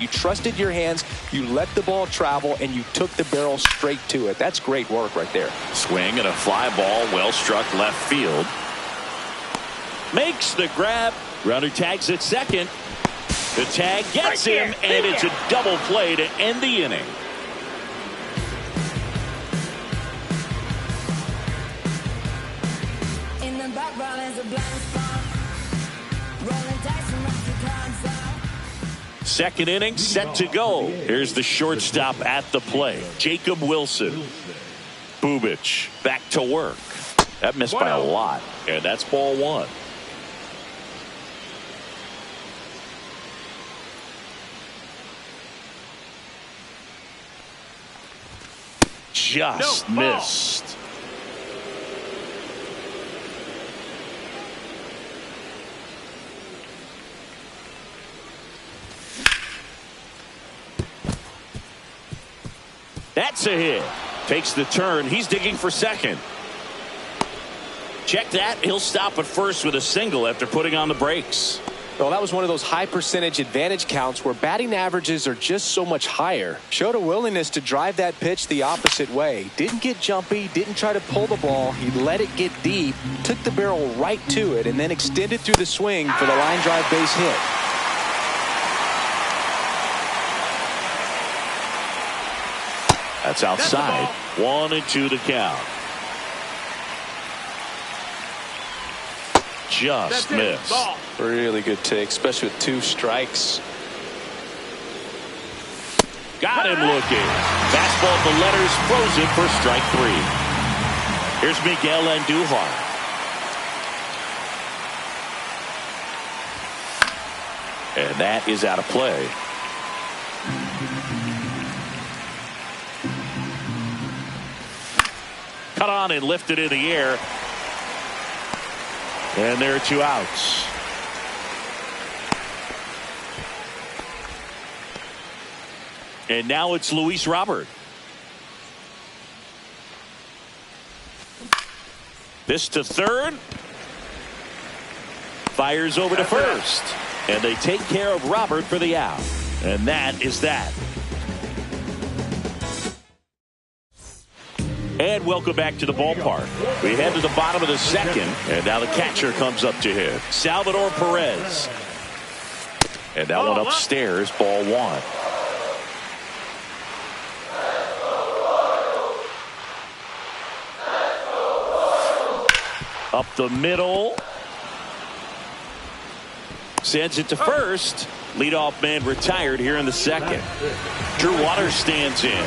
You trusted your hands, you let the ball travel, and you took the barrel straight to it. That's great work right there. Swing and a fly ball, well struck left field. Makes the grab. Runner tags at second. The tag gets him, and it's a double play to end the inning. In the background is a blind spot. Rolling dice and rocky clouds out. Second inning set to go. Here's the shortstop at the play, Jacob Wilson. Bubic back to work. That missed by a lot, and that's ball one. Just missed. That's a hit. Takes the turn. He's digging for second. Check that. He'll stop at first with a single after putting on the brakes. Well, that was one of those high percentage advantage counts where batting averages are just so much higher. Showed a willingness to drive that pitch the opposite way. Didn't get jumpy, didn't try to pull the ball. He let it get deep, took the barrel right to it, and then extended through the swing for the line drive base hit. That's outside. 1-2 to count. Just missed. Really good take, especially with 2 strikes. Got him looking. Fastball at the letters, frozen for strike 3. Here's Miguel Andujar. And that is out of play. Cut on and lifted in the air. And there are 2 outs. And now it's Luis Robert. This to third. Fires over to first. And they take care of Robert for the out. And that is that. And welcome back to the ballpark. We head to the bottom of the second, and now the catcher comes up to hit. Salvador Perez. And that one upstairs, ball 1. Up the middle. Sends it to first. Leadoff man retired here in the second. Drew Waters stands in.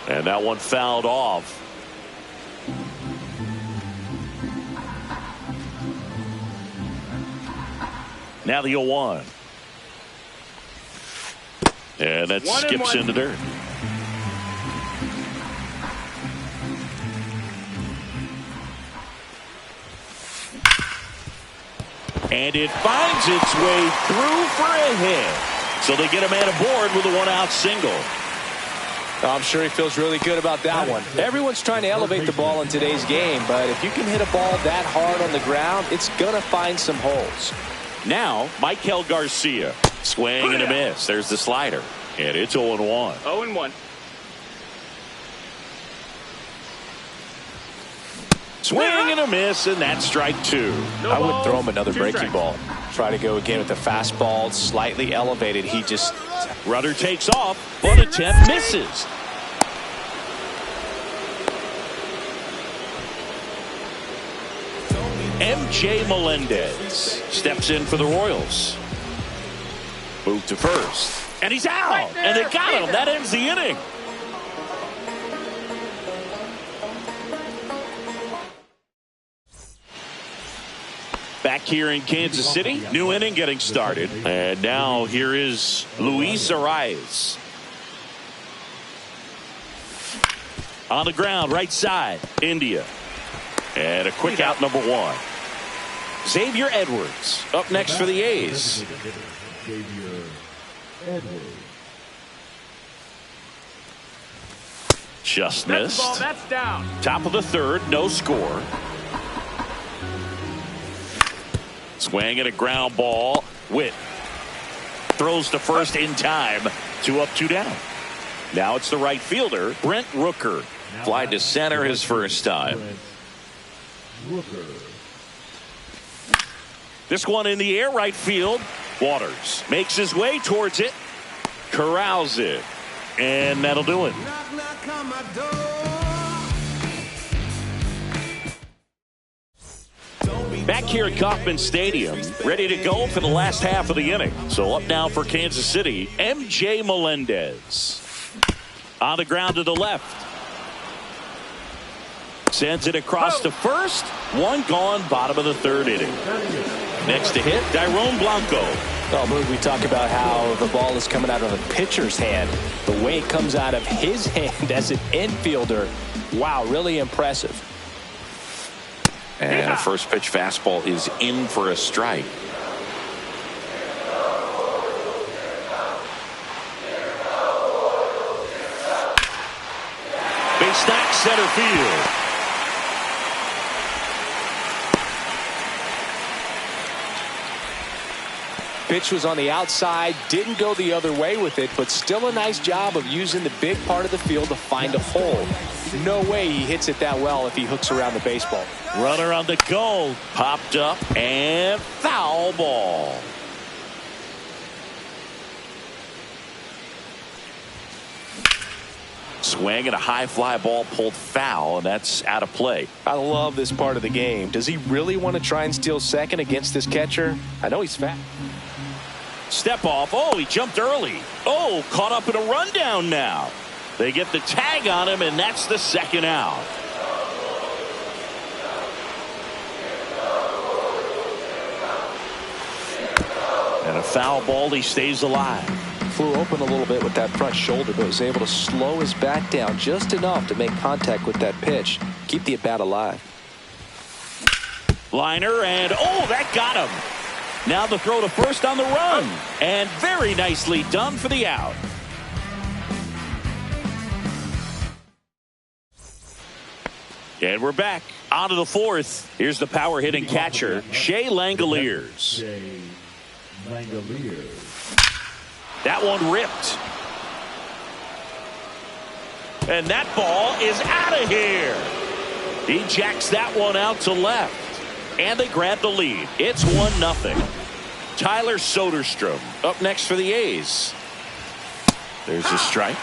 And that one fouled off. Now the 0-1. And that skips into dirt. And it finds its way through for a hit. So they get a man aboard with a 1-out single. I'm sure he feels really good about that one. Everyone's trying to elevate the ball in today's game, but if you can hit a ball that hard on the ground, it's going to find some holes. Now, Michael Garcia. Swing and a miss. There's the slider. And it's 0-1. 0-1. Swing and a miss, and that's strike 2. I would throw him another breaking ball. Try to go again with the fastball, slightly elevated. He just... Runner takes off, but attempt misses. MJ Melendez steps in for the Royals. Move to first. And he's out. And they got him. That ends the inning. Back here in Kansas City, new inning getting started. And now here is Luis Arraez. On the ground, right side, India. And a quick out, number 1. Xavier Edwards up next for the A's. Just missed. Ball, that's down. Top of the third, no score. Swing and a ground ball. Witt throws to first in time. 2 up, 2 down. Now it's the right fielder, Brent Rooker. Fly to center his first time. This one in the air, right field. Waters makes his way towards it. Corrals it. And that'll do it. Back here at Kauffman Stadium, ready to go for the last half of the inning. So up now for Kansas City, MJ Melendez. On the ground to the left. Sends it across to first. One gone, bottom of the third inning. Next to hit, Dairon Blanco. Well, Boog, we talk about how the ball is coming out of a pitcher's hand. The way it comes out of his hand as an infielder, wow, really impressive. And a first pitch fastball is in for a strike. Base knock, center field. Pitch was on the outside, didn't go the other way with it, but still a nice job of using the big part of the field to find a hole. No way he hits it that well if he hooks around the baseball. Runner on the go. Popped up and foul ball. Swing and a high fly ball pulled foul, and that's out of play. I love this part of the game. Does he really want to try and steal second against this catcher? I know he's fast. Step off. Oh, he jumped early. Oh, caught up in a rundown now. They get the tag on him, and that's the second out. And a foul ball. He stays alive. Flew open a little bit with that front shoulder, but was able to slow his back down just enough to make contact with that pitch. Keep the at-bat alive. Liner, and oh, that got him. Now the throw to first on the run. And very nicely done for the out. And we're back. On to the fourth. Here's the power hitting catcher, Shea Langoliers. That one ripped. And that ball is out of here. He jacks that one out to left. And they grab the lead. It's 1-0. Tyler Soderstrom up next for the A's. There's a strike.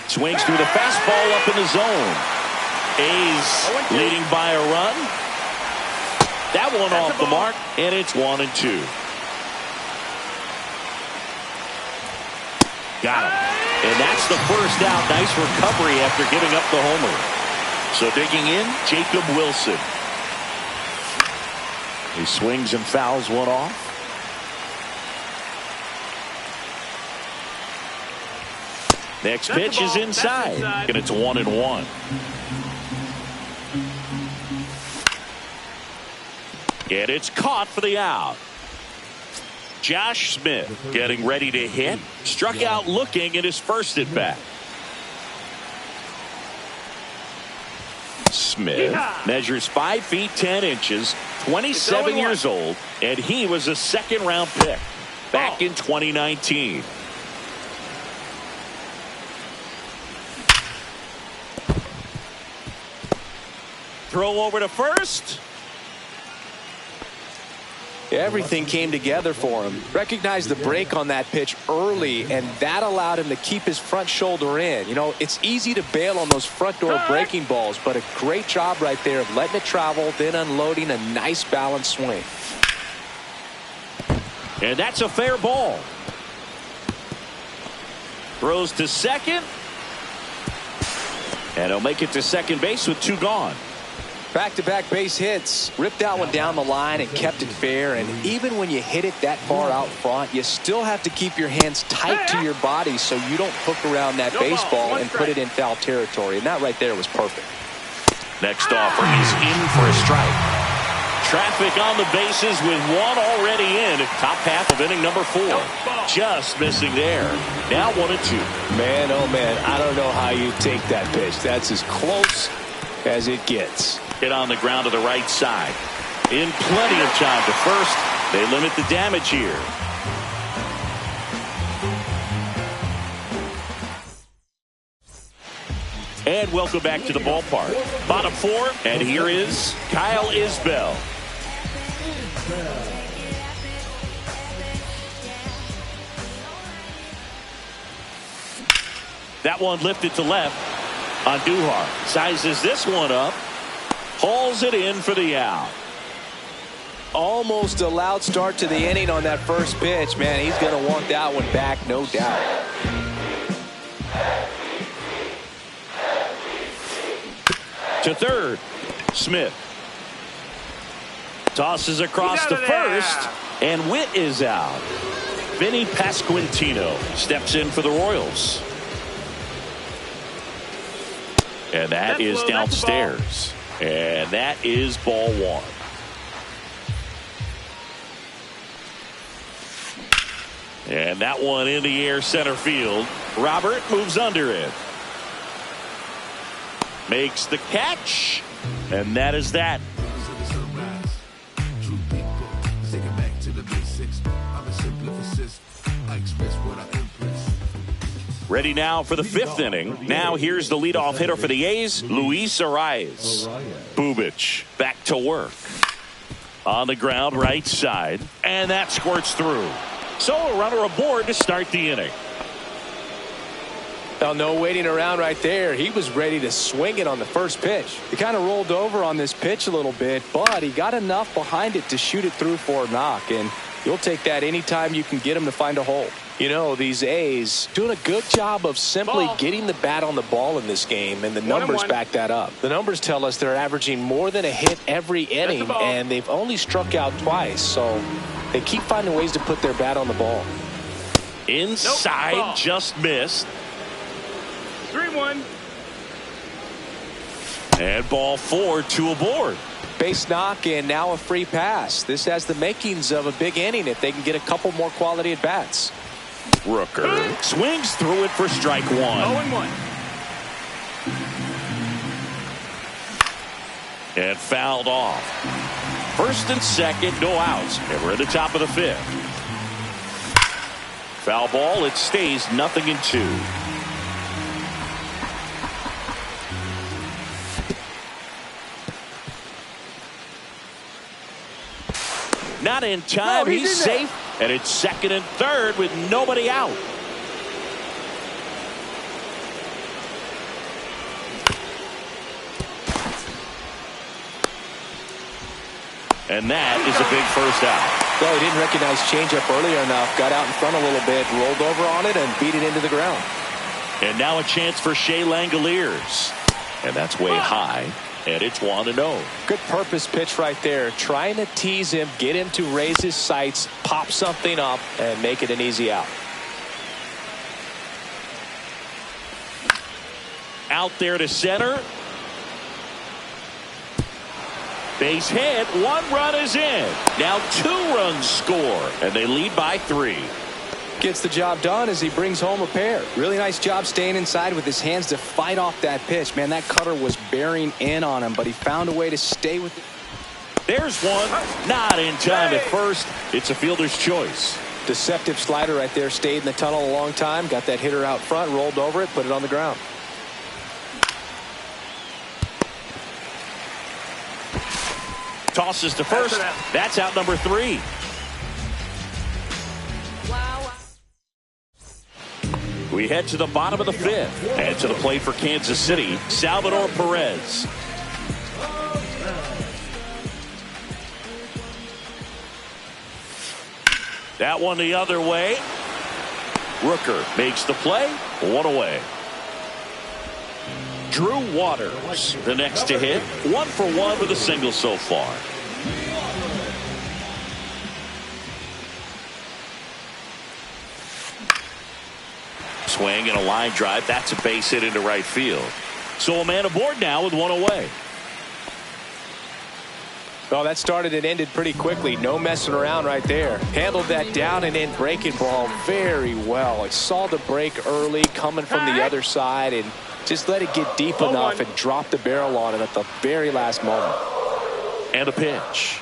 Swings through the fastball up in the zone. A's leading by a run. That one off the mark, and it's 1-2. Got him. And that's the first out. Nice recovery after giving up the homer. So digging in, Jacob Wilson. He swings and fouls one off. Next pitch is inside. And it's 1-1. And it's caught for the out. Josh Smith getting ready to hit. Struck out looking at his first at bat. Smith measures 5 feet 10 inches, 27 years old, and he was a second-round pick back in 2019. Throw over to first. Everything came together for him. Recognized the break on that pitch early, and that allowed him to keep his front shoulder in. You know, it's easy to bail on those front door breaking balls, but a great job right there of letting it travel, then unloading a nice balanced swing. And that's a fair ball. Throws to second. And he'll make it to second base with 2 gone. Back-to-back base hits, ripped that one down the line and kept it fair. And even when you hit it that far out front, you still have to keep your hands tight to your body so you don't hook around that baseball and put it in foul territory. And that right there was perfect. Next offer is in for a strike. Traffic on the bases with one already in at top half of inning number 4. Just missing there. Now 1-2. Man, oh man, I don't know how you take that pitch. That's as close as it gets. Hit on the ground to the right side. In plenty of time to first. They limit the damage here. And welcome back to the ballpark. Bottom four, and here is Kyle Isbell. That one lifted to left on Duhar. Sizes this one up. Hauls it in for the out. Almost a loud start to the inning on that first pitch. Man, he's going to want that one back, no doubt. To third, Smith. Tosses across to first, and Witt is out. Vinny Pasquantino steps in for the Royals. And that is downstairs. And that is ball one. And that one in the air center field. Robert moves under it. Makes the catch. And that is that. Ready now for the fifth inning. Now here's the leadoff hitter for the A's, Luis Arraez. Bubic back to work. On the ground, right side. And that squirts through. So a runner aboard to start the inning. Well, no waiting around right there. He was ready to swing it on the first pitch. He kind of rolled over on this pitch a little bit, but he got enough behind it to shoot it through for a knock. And you'll take that anytime you can get him to find a hole. You know, these A's doing a good job of simply getting the bat on the ball in this game, and the numbers back that up. The numbers tell us they're averaging more than a hit every inning, and they've only struck out twice, so they keep finding ways to put their bat on the ball. Inside, just missed. 3-1. And ball four, two aboard. Base knock and now a free pass. This has the makings of a big inning if they can get a couple more quality at bats. Rooker swings through it for strike one. 0-1. And fouled off. First and second, no outs. And we're at the top of the fifth. Foul ball, it stays 0-2. Not in time. He's safe. And it's second and third with nobody out. And that is a big first out. Well, he didn't recognize changeup earlier enough. Got out in front a little bit, rolled over on it, and beat it into the ground. And now a chance for Shea Langoliers. And that's way high. And it's 1-0. Good purpose pitch right there. Trying to tease him, get him to raise his sights, pop something up, and make it an easy out. Out there to center. Base hit. 1 run is in. Now 2 runs score. And they lead by 3. Gets the job done as he brings home a pair. Really nice job staying inside with his hands to fight off that pitch. Man, that cutter was bearing in on him, but he found a way to stay with it. There's one. Not in time at first. It's a fielder's choice. Deceptive slider right there. Stayed in the tunnel a long time. Got that hitter out front, rolled over it, put it on the ground. Tosses to first. That's out number 3. We head to the bottom of the fifth. And to the plate for Kansas City, Salvador Perez. That one the other way. Rooker makes the play. 1 away. Drew Waters, the next to hit. 1 for 1 with a single so far. Swing and a line drive. That's a base hit into right field. So a man aboard now with 1 away. Well, that started and ended pretty quickly. No messing around right there. Handled that down and in breaking ball very well. He saw the break early coming from the other side and just let it get deep enough and drop the barrel on it at the very last moment. And a pitch.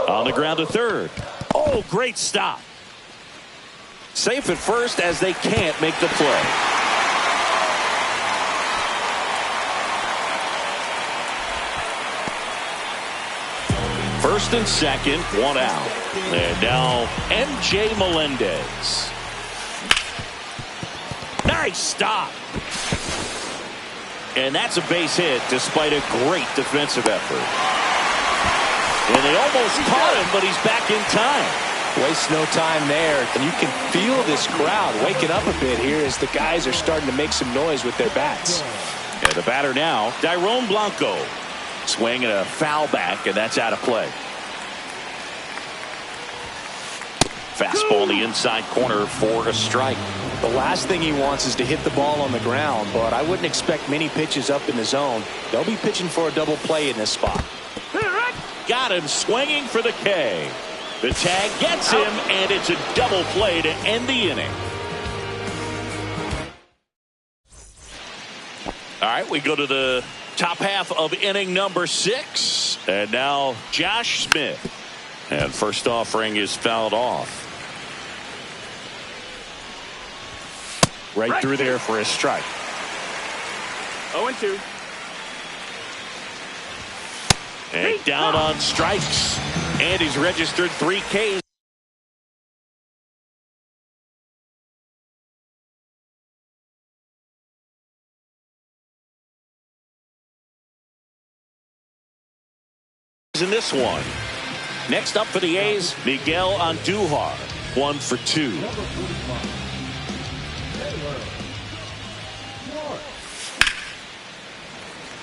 On the ground to third. Oh, great stop. Safe at first as they can't make the play. First and second, one out. And now MJ Melendez. Nice stop. And that's a base hit despite a great defensive effort. And they almost caught him, but he's back in time. Waste no time there. And you can feel this crowd waking up a bit here as the guys are starting to make some noise with their bats. And the batter now, Dairon Blanco. Swing and a foul back, and that's out of play. Fastball in the inside corner for a strike. The last thing he wants is to hit the ball on the ground, but I wouldn't expect many pitches up in the zone. They'll be pitching for a double play in this spot. Got him swinging for the K. The tag gets him, and it's a double play to end the inning. All right, we go to the top half of inning number 6. And now Josh Smith. And first offering is fouled off. Right through there for a strike. 0-2. And down on strikes. And he's registered 3 Ks. In this one. Next up for the A's, Miguel Andujar. 1 for 2.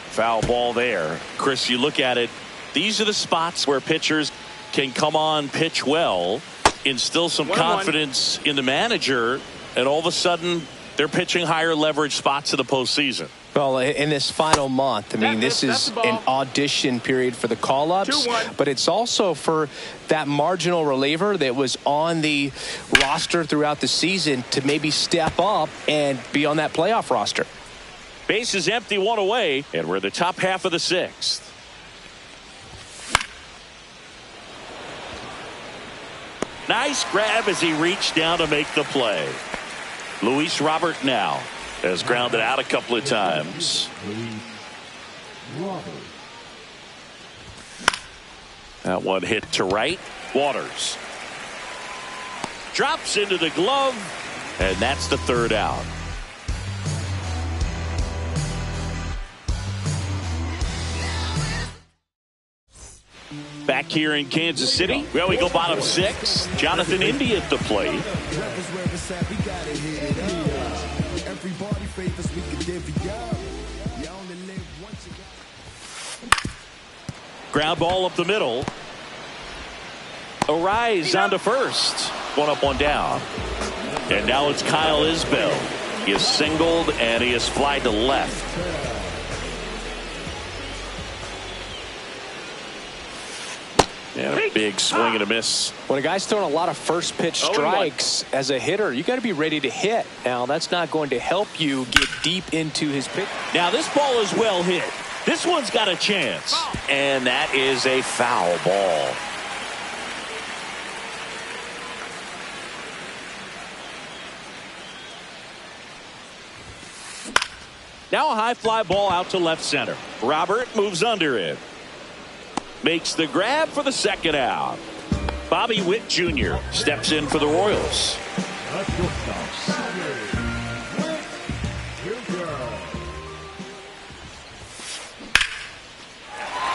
Foul ball there. Chris, you look at it. These are the spots where pitchers can come on, pitch well, instill some confidence in the manager, and all of a sudden they're pitching higher leverage spots in the postseason. Well, in this final month, I mean, this is an audition period for the call-ups, but it's also for that marginal reliever that was on the roster throughout the season to maybe step up and be on that playoff roster. Base is empty, 1 away, and we're in the top half of the 6th. Nice grab as he reached down to make the play. Luis Robert now has grounded out a couple of times. That one hit to right. Waters drops into the glove, and that's the 3rd out. Back here in Kansas City, well, we go bottom 6. Jonathan India at the plate. Ground ball up the middle. Arise onto first. 1 up, 1 down. And now it's Kyle Isbell. He is singled and he is flied to left. And a big swing and a miss. When a guy's throwing a lot of first pitch strikes as a hitter, you got to be ready to hit. Now, that's not going to help you get deep into his pitch. Now, this ball is well hit. This one's got a chance. And that is a foul ball. Now a high fly ball out to left center. Robert moves under it. Makes the grab for the 2nd out. Bobby Witt Jr. steps in for the Royals.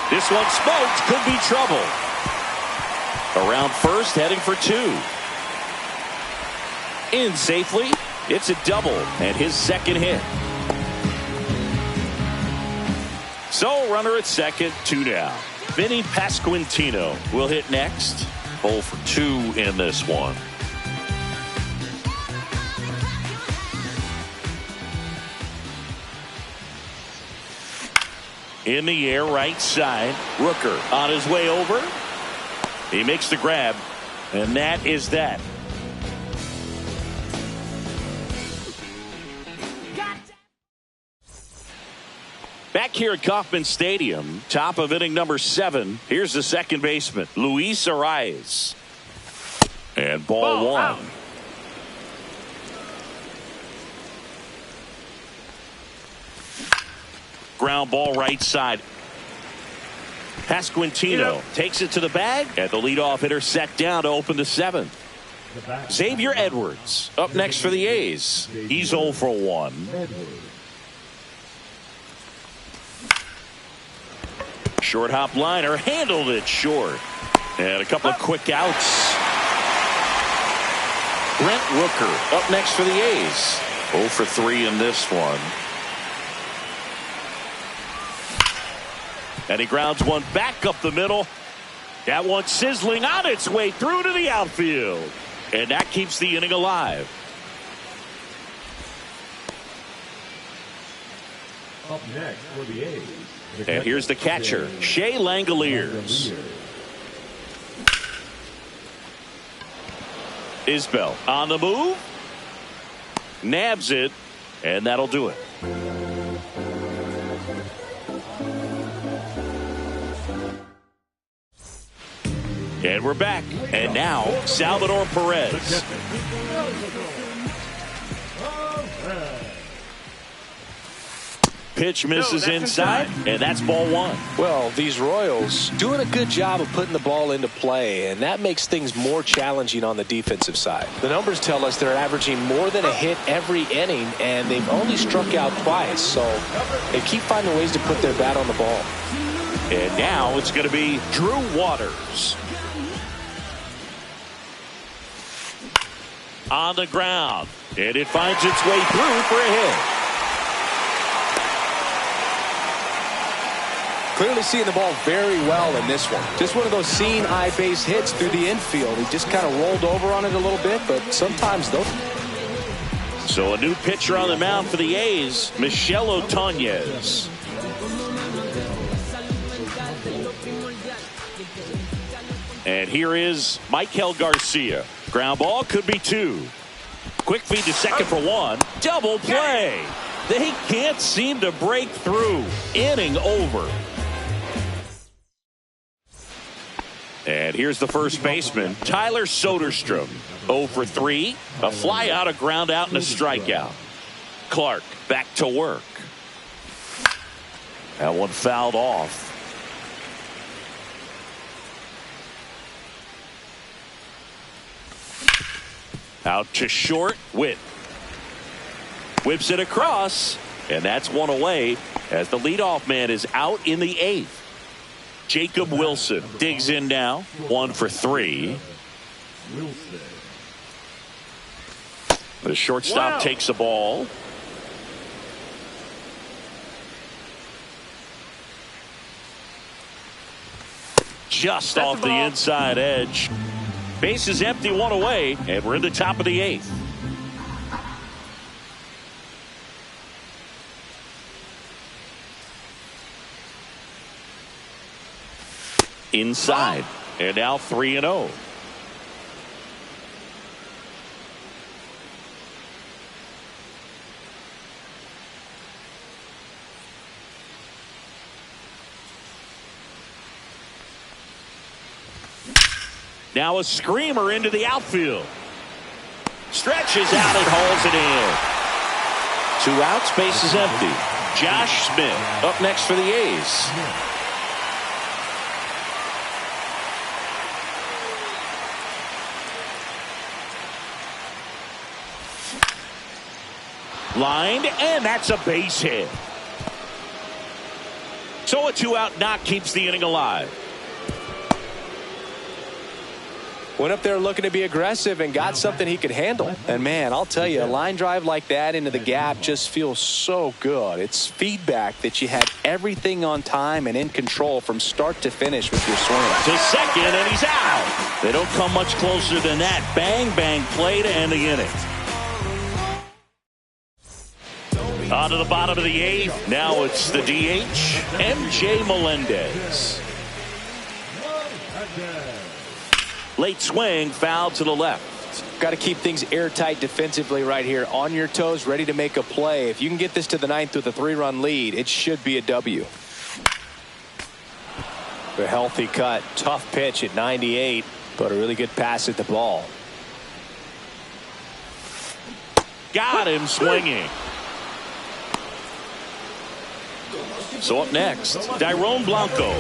This one smoked. Could be trouble. Around first, heading for 2. In safely. It's a double and his 2nd hit. So runner at 2nd, 2 down. Vinny Pasquantino will hit next. 0 for 2 in this one. In the air, right side. Rooker on his way over. He makes the grab, and that is that. Back here at Kauffman Stadium, top of inning number 7. Here's the second baseman, Luis Arraez. And ball one. Out. Ground ball right side. Pasquantino takes it to the bag, and the leadoff hitter set down to open the 7th. Xavier Edwards up next for the A's. He's 0 for 1. Short hop liner, handled it short. And a couple of quick outs. Brent Rooker up next for the A's. 0 for 3 in this one. And he grounds one back up the middle. That one sizzling on its way through to the outfield. And that keeps the inning alive. Up next for the A's. And here's the catcher, Shea Langoliers. Isbell on the move. Nabs it. And that'll do it. And we're back. And now, Salvador Perez. Pitch misses inside, and that's ball one. Well, these Royals doing a good job of putting the ball into play, and that makes things more challenging on the defensive side. The numbers tell us they're averaging more than a hit every inning, and they've only struck out twice, so they keep finding ways to put their bat on the ball. And now it's going to be Drew Waters. On the ground, and it finds its way through for a hit. Clearly seeing the ball very well in this one. Just one of those seeing eye base hits through the infield. He just kind of rolled over on it a little bit, but sometimes those. So a new pitcher on the mound for the A's, Michel Otañez. And here is Michael Garcia. Ground ball could be 2. Quick feed to second for 1. Double play. They can't seem to break through. Inning over. And here's the first baseman, Tyler Soderstrom. 0 for 3. A fly out, a ground out, and a strikeout. Clark back to work. That one fouled off. Out to short. Witt whips it across, and that's one away as the leadoff man is out in the 8th. Jacob Wilson digs in now. 1 for 3. The shortstop takes the ball. Just off the inside edge. Base is empty, 1 away, and we're in the top of the 8th. Inside, and now 3-0. Now a screamer into the outfield. Stretches out and hauls it in. 2 outs, base is empty. Josh Smith up next for the A's. Lined, and that's a base hit. So a 2-out knock keeps the inning alive. Went up there looking to be aggressive and got something he could handle. And man, I'll tell you, a line drive like that into the gap just feels so good. It's feedback that you had everything on time and in control from start to finish with your swing. To second, and he's out. They don't come much closer than that. Bang, bang play to end the inning. On to the bottom of the eighth. Now it's the DH, MJ Melendez. Late swing, foul to the left. Got to keep things airtight defensively right here. On your toes, ready to make a play. If you can get this to the ninth with a 3-run lead, it should be a W. A healthy cut. Tough pitch at 98, but a really good pass at the ball. Got him swinging. So up next, Dairon Blanco.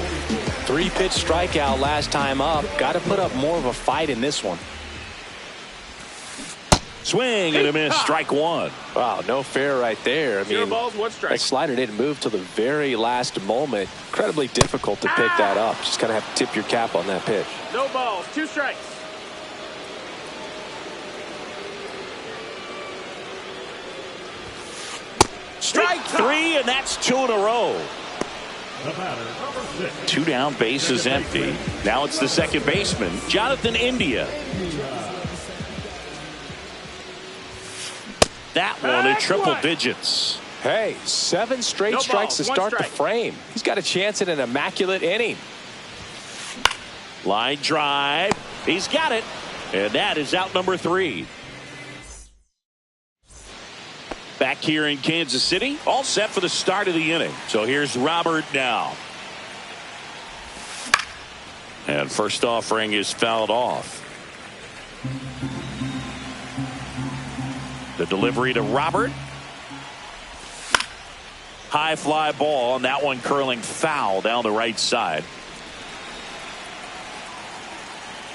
3-pitch strikeout last time up. Got to put up more of a fight in this one. Swing and a miss, strike one. Wow, no fair right there. I mean, balls, one strike. that slider didn't move till the very last moment. Incredibly difficult to pick that up. Just kind of have to tip your cap on that pitch. No balls, 2 strikes. Strike 3, and that's 2 in a row. The batter, number 6. 2 down, bases empty. Now it's the second baseman, Jonathan India. That one in triple digits. Hey, 7 straight No strikes balls, to one start the strike. frame. He's got a chance at an immaculate inning. Line drive. He's got it. And that is out number 3. Back here in Kansas City, all set for the start of the inning. So here's Robert now. And first offering is fouled off. The delivery to Robert. High fly ball, and that one curling foul down the right side.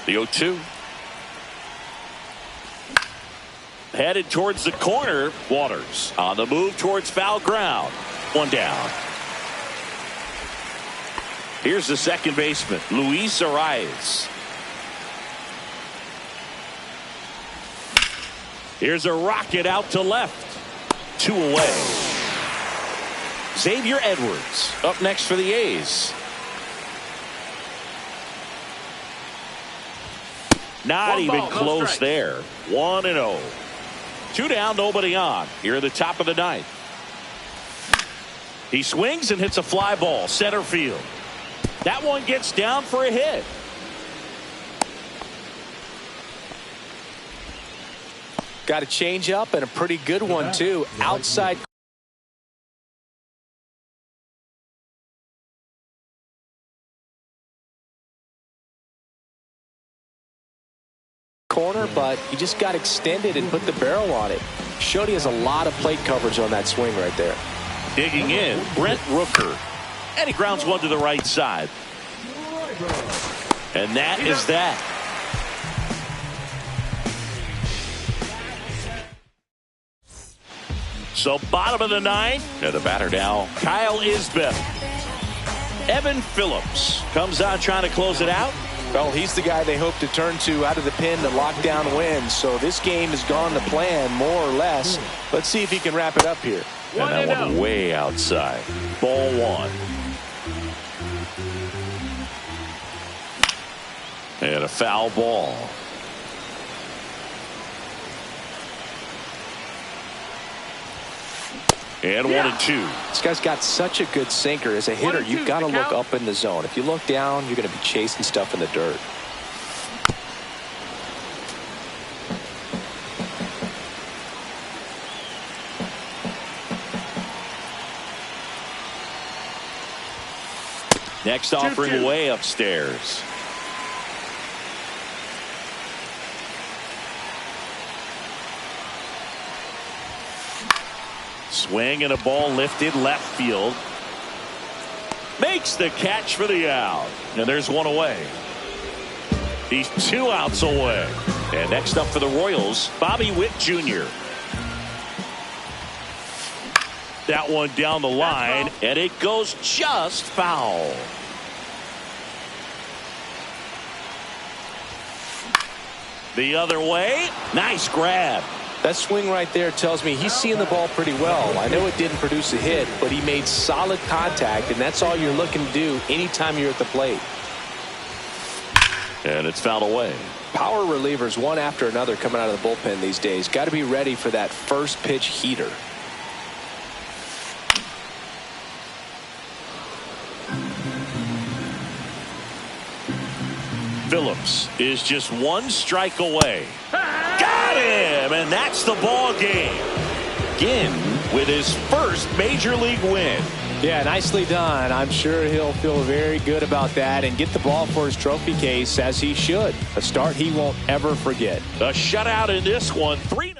The 0-2. Headed towards the corner. Waters on the move towards foul ground. 1 down. Here's the second baseman, Luis Arraez. Here's a rocket out to left. 2 away. Xavier Edwards up next for the A's. Not One even ball, no close strikes. there. 1-0. 2 down, nobody on. Here at the top of the ninth. He swings and hits a fly ball, center field. That one gets down for a hit. Got a change up and a pretty good one too. Outside corner, but he just got extended and put the barrel on it. Showed he has a lot of plate coverage on that swing right there. Digging in, Brent Rooker. And he grounds one to the right side. And that is that. So bottom of the ninth. And the batter now, Kyle Isbeth. Evan Phillips comes out trying to close it out. Well, he's the guy they hope to turn to out of the pen to lock down wins. So this game has gone to plan, more or less. Let's see if he can wrap it up here. And that one way outside. Ball 1. And a foul ball. And 1-2. This guy's got such a good sinker. As a hitter, 1-2, you've got to the look count. up in the zone. If you look down, you're going to be chasing stuff in the dirt. Next offering 2-2. way upstairs. Swing and a ball lifted left field. Makes the catch for the out. And there's one away. He's 2 outs away. And next up for the Royals, Bobby Witt Jr. That one down the line, and it goes just foul. The other way. Nice grab. That swing right there tells me he's seeing the ball pretty well. I know it didn't produce a hit, but he made solid contact, and that's all you're looking to do anytime you're at the plate. And it's fouled away. Power relievers one after another coming out of the bullpen these days. Got to be ready for that first pitch heater. Phillips is just one strike away. Got him, and that's the ball game. Ginn with his first major league win. Yeah, nicely done. I'm sure he'll feel very good about that and get the ball for his trophy case, as he should. A start he won't ever forget. A shutout in this one, 3-0.